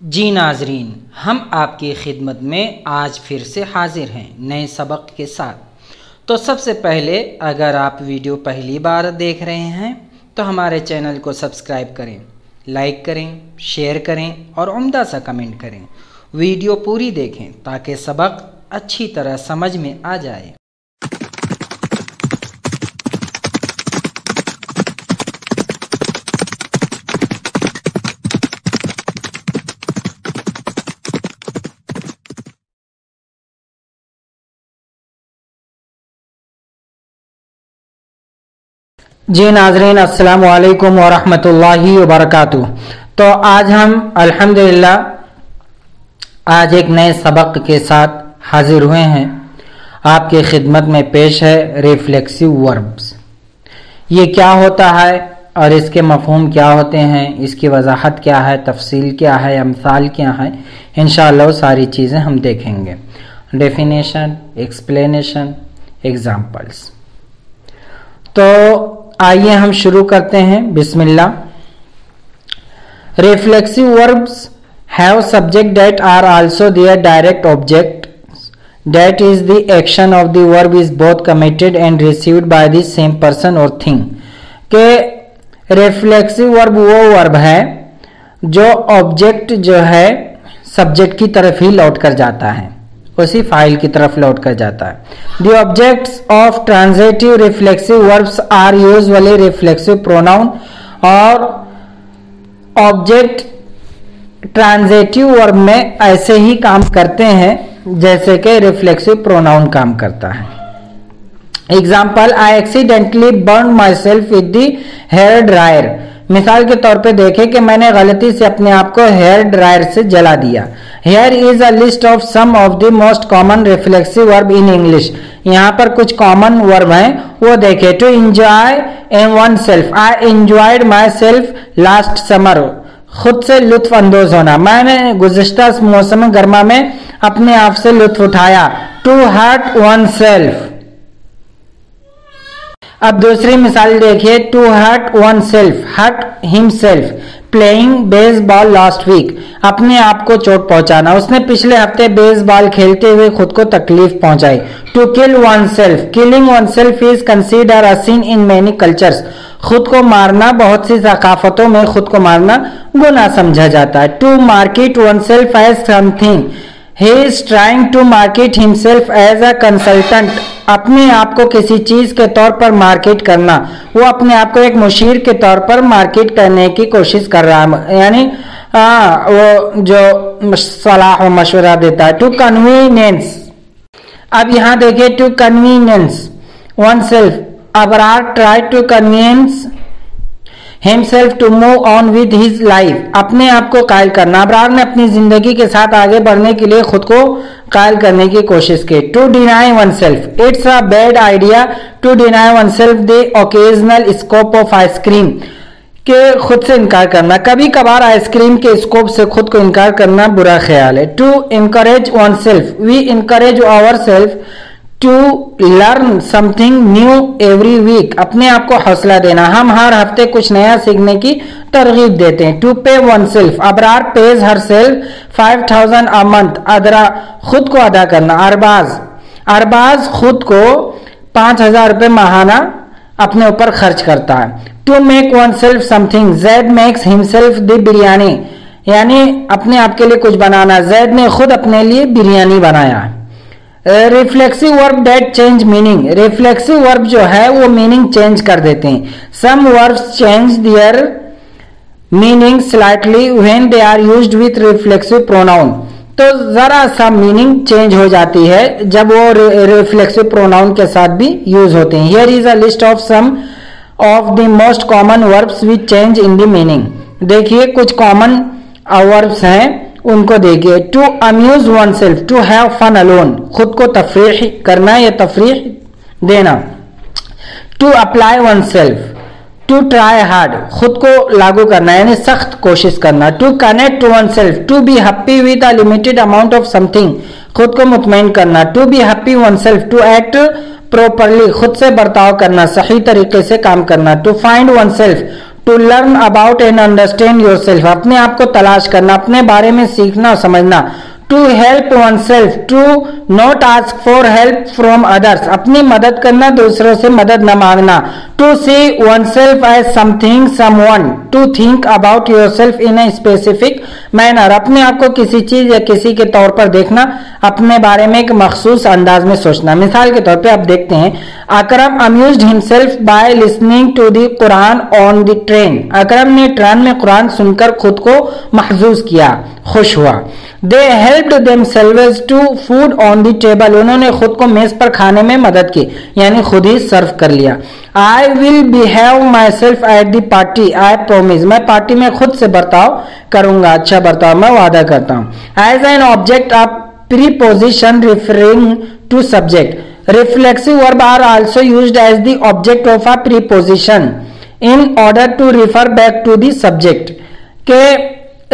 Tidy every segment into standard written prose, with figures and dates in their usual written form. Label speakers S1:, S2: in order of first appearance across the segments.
S1: जी नाजरीन, हम आपकी खिदमत में आज फिर से हाजिर हैं नए सबक के साथ। तो सबसे पहले अगर आप वीडियो पहली बार देख रहे हैं तो हमारे चैनल को सब्सक्राइब करें, लाइक करें, शेयर करें और उम्दा सा कमेंट करें। वीडियो पूरी देखें ताकि सबक अच्छी तरह समझ में आ जाए। जी नाजरीन, अस्सलाम वालेकुम व रहमतुल्लाहि व बरकातुहू। तो आज हम अल्हम्दुलिल्लाह आज एक नए सबक के साथ हाजिर हुए हैं। आपके खिदमत में पेश है रिफ्लेक्सिव वर्ब्स। ये क्या होता है और इसके मफ़हूम क्या होते हैं, इसकी वजाहत क्या है, तफसील क्या है, अमसाल क्या है, इंशाअल्लाह सारी चीज़ें हम देखेंगे। Definition, explanation, examples. तो आइए हम शुरू करते हैं। बिस्मिल्लाह। Reflexive verbs have subject that are also their direct object, that is the action of the verb is both committed and received by the same person और थिंग। के रिफ्लेक्सिव वर्ब वो वर्ब है जो ऑब्जेक्ट जो है subject की तरफ ही लौट कर जाता है, उसी फाइल की तरफ लौट कर जाता है। The objects of transitive reflexive verbs are usually reflexive pronoun. और ऑब्जेक्ट ट्रांजिटिव वर्ब में ऐसे ही काम करते हैं जैसे कि रिफ्लेक्सिव प्रोनाउन काम करता है। Example, I accidentally burn myself with the hair dryer. मिसाल के तौर पे देखें कि मैंने गलती से अपने आप को हेयर ड्रायर से जला दिया। Here is a list of some of the most common reflexive verb in English. यहाँ पर कुछ कॉमन वर्ब हैं, वो देखे। To enjoy in oneself, I enjoyed myself last summer. खुद से लुत्फ अंदोज होना, मैंने गुज़िश्ता मौसम गर्मा में अपने आप से लुत्फ उठाया। To hurt oneself. अब दूसरी मिसाल देखिए। To hurt oneself, hurt himself playing baseball last week. अपने आप को चोट पहुंचाना, उसने पिछले हफ्ते बेसबॉल खेलते हुए खुद को तकलीफ पहुंचाई। To kill oneself, killing oneself is consider a sin in many cultures. खुद को मारना बहुत सी सकाफतों में खुद को मारना गुनाह समझा जाता है। To market oneself as something, he is trying to market himself as a consultant। अपने आप को किसी चीज के तौर पर मार्केट करना, वो अपने आप को एक मुशीर के तौर पर मार्केट करने की कोशिश कर रहा है, यानी वो जो सलाह और मशवरा देता है। To convenience. अब यहाँ देखिए, to convenience oneself, Abrar try to convenience himself to move on with his life। अपने आप को कायल करना, अबरार ने अपनी जिंदगी के साथ आगे बढ़ने के लिए खुद को कायल करने की कोशिश की। To deny oneself, it's a bad idea to deny oneself the occasional scoop of ice cream. के खुद से इनकार करना, कभी कभार आइसक्रीम के स्कोप से खुद को इनकार करना बुरा ख्याल है। To encourage oneself, we encourage ourself to learn something new every week. अपने आप को हौसला देना, हम हर हफ्ते कुछ नया सीखने की तरगीब देते हैं। To pay oneself, Abrar pays हर सेल्फ 5000 अ मंथ, अदरा खुद को अदा करना। अरबाज, अरबाज खुद को 5000 रुपये माहाना अपने ऊपर खर्च करता है। To make oneself something, Zaid makes himself the biryani, यानी अपने आप के लिए कुछ बनाना। जैद ने खुद अपने लिए बिरयानी बनाया। Reflexive verb that change meaning, reflexive verb जो है वो मीनिंग चेंज कर देते हैं। Some verbs change their meaning slightly when they are used with reflexive pronoun. तो जरा सा मीनिंग चेंज हो जाती है जब वो रिफ्लेक्सिव प्रोनाउन के साथ भी यूज होते हैं। Here is a list of some of the most common verbs which change in the meaning. देखिए कुछ कॉमन वर्ब्स हैं, उनको देखिए। To amuse oneself, to have fun alone, खुद को तफरीह करना या तफरीह देना। To apply oneself, to try hard, खुद को लागू करना यानी सख्त कोशिश करना। To connect to oneself, to be happy with a limited amount of something, खुद को मुतमईन करना। To be happy oneself, to act properly, खुद से बर्ताव करना, सही तरीके से काम करना। To find oneself, to learn about and understand yourself, अपने आप को तलाश करना, अपने बारे में सीखना और समझना। To help oneself, to not ask for help from others, अपनी मदद करना, दूसरों से मदद न मांगना। To see oneself as something someone, to think about yourself in a specific manner, अपने आप को किसी चीज या किसी के तौर पर देखना, अपने बारे में एक मखसूस अंदाज में सोचना। मिसाल के तौर पे आप देखते हैं, Akram amused himself by listening to the Quran on the train, Akram ने ट्रेन में कुरान सुनकर खुद को महजूज किया, खुश हुआ। They helped themselves to food on the table, उन्होंने खुद को मेज पर खाने में मदद की, यानी खुद ही सर्व कर लिया। I will behave my self at the party, I promise, मैं पार्टी में खुद से बर्ताव करूंगा, अच्छा बर्ताव मैं वादा करता हूं। As an object of preposition referring to subject, reflexive verb are also used as the object of a preposition in order to refer back to the subject, के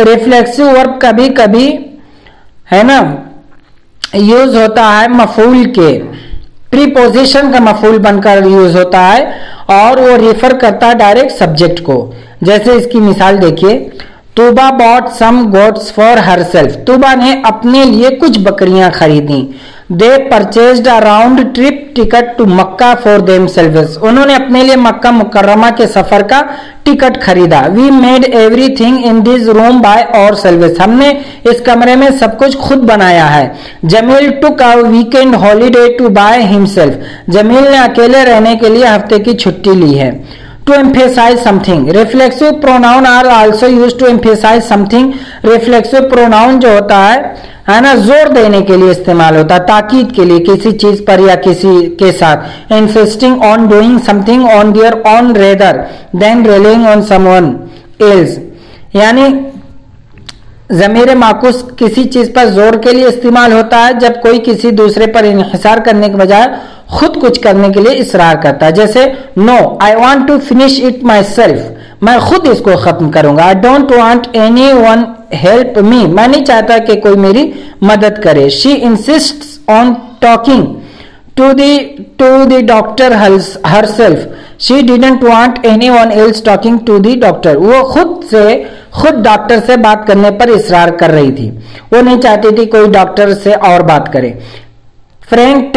S1: रिफ्लेक्सिव वर्ब कभी कभी है ना यूज होता है मफूल के, प्रीपोजिशन का मफूल बनकर यूज होता है और वो रिफर करता है डायरेक्ट सब्जेक्ट को। जैसे इसकी मिसाल देखिए, Tooba bought some goats for herself, Tooba ने अपने लिए कुछ बकरियां खरीदी। They purchased a round trip ticket to Mecca for themselves, उन्होंने अपने लिए मक्का मुकर्रमा के सफर का टिकट खरीदा। We made everything in this room by ourselves, हमने इस कमरे में सब कुछ खुद बनाया है। Jameel took a weekend holiday to by himself, Jameel ने अकेले रहने के लिए हफ्ते की छुट्टी ली है। To emphasize something, reflexive pronoun are also use to emphasize something, reflexive pronoun जो होता है ना, जोर देने के लिए इस्तेमाल होता है, ताकीद के लिए किसी चीज पर या किसी के साथ। Insisting on doing something on their on rather than relying on someone else, यानी ज़मीर माकूस किसी चीज पर जोर के लिए इस्तेमाल होता है जब कोई किसी दूसरे पर इन्हिसार करने के बजाय खुद कुछ करने के लिए इसरार करता है। जैसे no I want to finish it myself, मैं खुद इसको खत्म करूंगा। I don't want anyone help me, मैं नहीं चाहता कि कोई मेरी मदद करे। She insists on talking to the doctor herself, she didn't want anyone else talking to the doctor, वो खुद डॉक्टर से बात करने पर इसरार कर रही थी, वो नहीं चाहती थी कोई डॉक्टर से और बात करे। Frank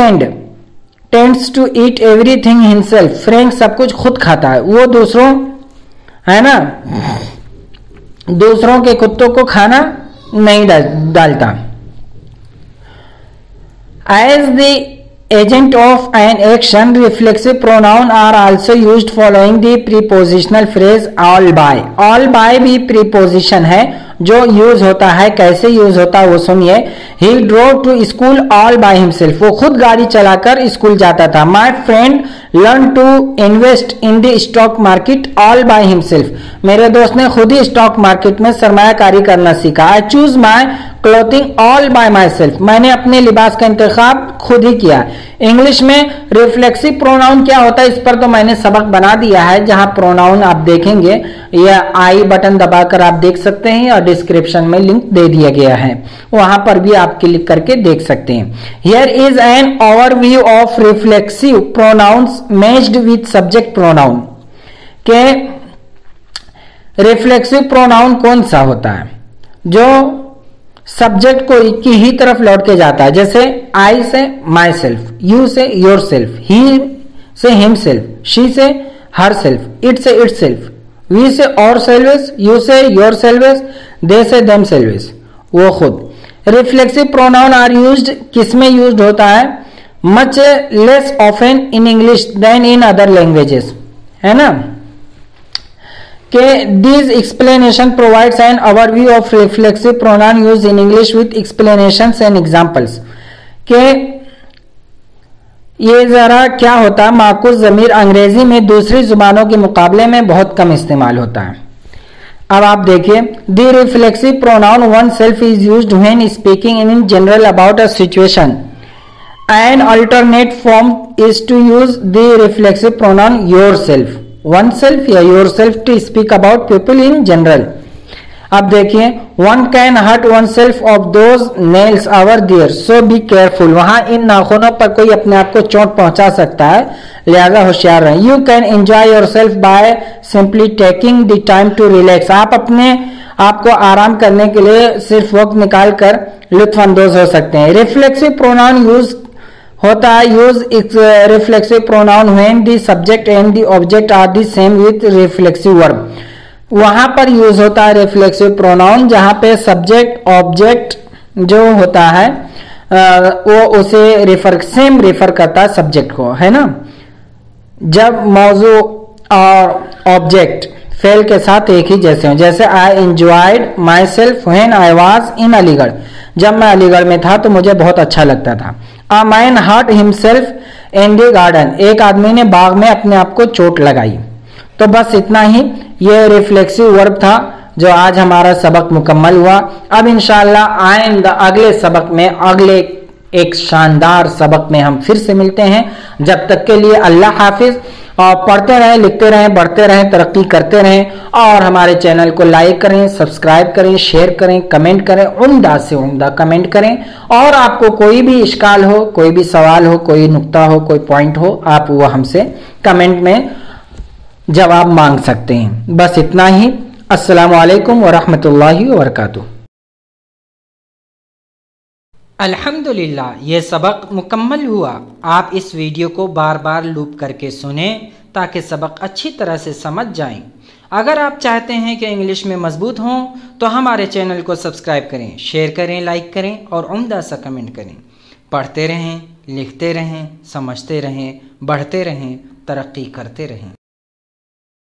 S1: tends to eat everything himself, Frank सब कुछ खुद खाता है, वो दूसरों है ना दूसरों के कुत्तों को खाना नहीं डालता। As the agent of an action, reflexive pronoun are also used following the prepositional phrase all by, all by भी प्रीपोजिशन है जो यूज होता है। कैसे यूज होता है वो सुनिए। He drove to school all by himself, वो खुद गाड़ी चलाकर स्कूल जाता था। My friend learn to invest in the stock market all by himself, मेरे दोस्त ने खुद ही स्टॉक मार्केट में सरमायाकारी करना सीखा। I choose my clothing all bye my self, मैंने अपने लिबास का इंतखाब खुद ही किया। इंग्लिश में रिफ्लेक्सिव प्रोनाउन क्या होता है इस पर तो मैंने सबक बना दिया है, जहां प्रोनाउन आप देखेंगे या आई बटन दबाकर आप देख सकते हैं और डिस्क्रिप्शन में लिंक दे दिया गया है, वहां पर भी आप क्लिक करके देख सकते हैं। Here is an overview of reflexive pronouns matched with subject pronoun, के रिफ्लेक्सिव प्रोनाउन कौन सा होता है जो सब्जेक्ट को की ही तरफ लौट के जाता है। जैसे आई से माई सेल्फ, यू से योर सेल्फ, ही से हिम सेल्फ, शी से हर सेल्फ, इट से इट सेल्फ, वी से और सेल्वेस, यू से योर सेल्वेस, दे से देम सेल्वेस, वो खुद। रिफ्लेक्सिव प्रोनाउन आर यूज्ड किस में यूज्ड होता है? Much less often in English than in other languages, है ना। के this explanation provides an overview of reflexive pronoun used in English with explanations and examples. के ये जरा क्या होता है, माकूस ज़मीर अंग्रेजी में दूसरी जुबानों के मुकाबले में बहुत कम इस्तेमाल होता है। अब आप देखिए, the reflexive pronoun oneself is used when speaking in general about a situation. An alternate form is to use the reflexive pronoun yourself, oneself या yourself to speak about people in general. अब देखिए, one can hurt oneself of those nails our dear, so be careful. वहां इन नाखूनों पर कोई अपने आप को चोट पहुंचा सकता है, लिहाजा होशियार रहें। You can enjoy yourself by simply taking the time to relax, आप अपने आपको आराम करने के लिए सिर्फ वक्त निकाल कर लुत्फानंदोज हो सकते हैं। रिफ्लेक्सिव प्रोनाउन यूज होता है, use its reflexive pronoun when the subject and the object are the same with reflexive verb. वहां पर यूज होता है रिफ्लेक्सिव प्रोनाउन जहां पे सब्जेक्ट ऑब्जेक्ट जो होता है वो उसे सेम रेफर करता है सब्जेक्ट को, है ना। जब मौजू और ऑब्जेक्ट फेल के साथ एक ही जैसे हो, जैसे आई enjoyed my self when I was in Aligarh, जब मैं अलीगढ़ में था तो मुझे बहुत अच्छा लगता था। A man hurt himself in the garden, एक आदमी ने बाग में अपने आप को चोट लगाई। तो बस इतना ही, ये रिफ्लेक्सिव वर्ब था जो आज हमारा सबक मुकम्मल हुआ। अब इंशाअल्लाह आइंदा अगले सबक में, अगले एक शानदार सबक में हम फिर से मिलते हैं। जब तक के लिए अल्लाह हाफिज, और पढ़ते रहें, लिखते रहें, बढ़ते रहें, तरक्की करते रहें, और हमारे चैनल को लाइक करें, सब्सक्राइब करें, शेयर करें, कमेंट करें, उम्दा से उम्दा कमेंट करें। और आपको कोई भी इश्काल हो, कोई भी सवाल हो, कोई नुक्ता हो, कोई पॉइंट हो, आप वो हमसे कमेंट में जवाब मांग सकते हैं। बस इतना ही। अस्सलामु अलैकुम व रहमतुल्लाहि व बरकातुहू। अल्हम्दुलिल्लाह, ये सबक मुकम्मल हुआ। आप इस वीडियो को बार बार लूप करके सुने ताकि सबक अच्छी तरह से समझ जाएं। अगर आप चाहते हैं कि इंग्लिश में मजबूत हों तो हमारे चैनल को सब्सक्राइब करें, शेयर करें, लाइक करें और उम्दा सा कमेंट करें। पढ़ते रहें, लिखते रहें, समझते रहें, बढ़ते रहें, तरक्की करते रहें।